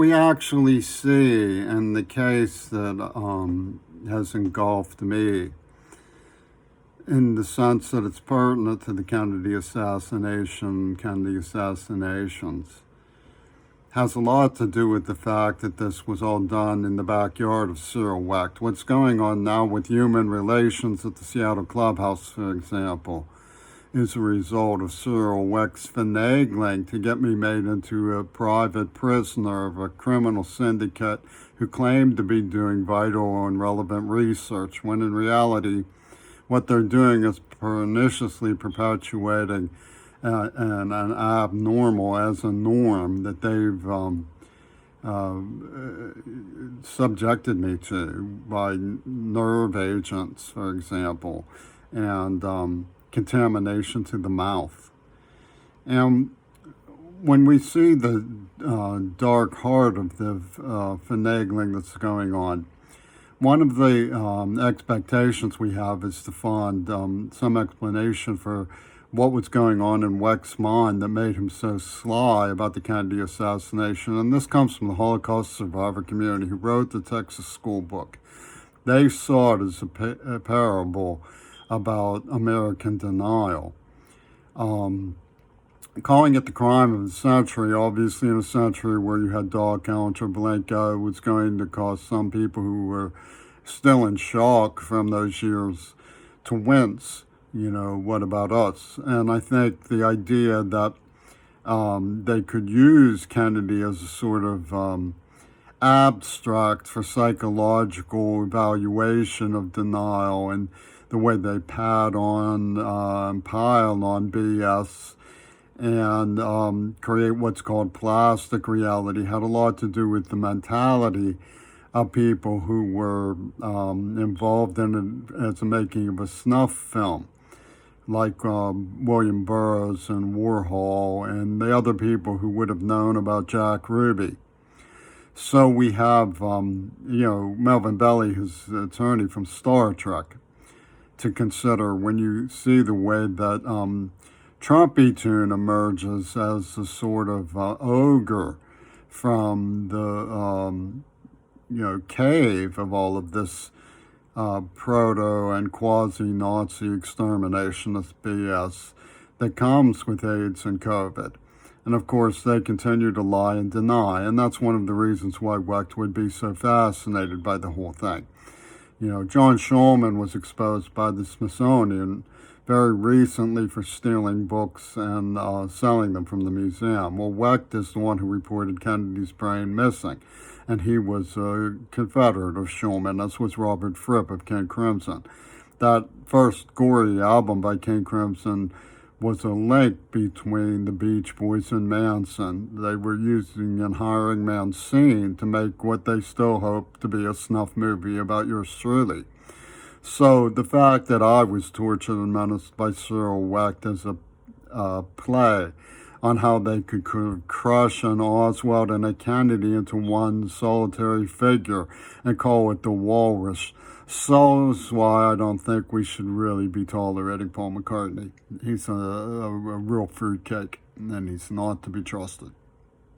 we actually see in the case that has engulfed me, in the sense that it's pertinent to the Kennedy assassination, Kennedy assassinations, has a lot to do with the fact that this was all done in the backyard of Cyril Wecht. What's going on now with human relations at the Seattle Clubhouse, for example, is a result of Cyril Wecht's finagling to get me made into a private prisoner of a criminal syndicate who claimed to be doing vital and relevant research, when in reality, what they're doing is perniciously perpetuating an abnormal as a norm that they've subjected me to by nerve agents, for example, and contamination to the mouth. And when we see the dark heart of the finagling that's going on, one of the expectations we have is to find some explanation for what was going on in Wecht's mind that made him so sly about the Kennedy assassination. And this comes from the Holocaust survivor community who wrote the Texas school book. They saw it as a parable about American denial. Calling it the crime of the century, obviously in a century where you had dog count or Blanco, was going to cause some people who were still in shock from those years to wince. You know, what about us? And I think the idea that they could use Kennedy as a sort of abstract for psychological evaluation of denial, and the way they pad on, pile on BS, and create what's called plastic reality, had a lot to do with the mentality of people who were involved in it as the making of a snuff film, like William Burroughs and Warhol and the other people who would have known about Jack Ruby. So we have, Melvin Belli, his attorney from Star Trek, to consider when you see the way that Trumpy-Tune emerges as a sort of ogre from the, cave of all of this proto and quasi-Nazi exterminationist BS that comes with AIDS and COVID. And of course, they continue to lie and deny, and that's one of the reasons why Wecht would be so fascinated by the whole thing. John Schulman was exposed by the Smithsonian very recently for stealing books and selling them from the museum. Well, Wecht is the one who reported Kennedy's brain missing, and he was a Confederate of Schulman, as was Robert Fripp of King Crimson. That first gory album by King Crimson was a link between the Beach Boys and Manson. They were using and hiring Mancini to make what they still hope to be a snuff movie about yours truly. So the fact that I was tortured and menaced by Cyril Wecht as a play on how they could crush an Oswald and a Kennedy into one solitary figure and call it the Walrus, so is why I don't think we should really be tolerating Paul McCartney. He's a real fruitcake, and he's not to be trusted.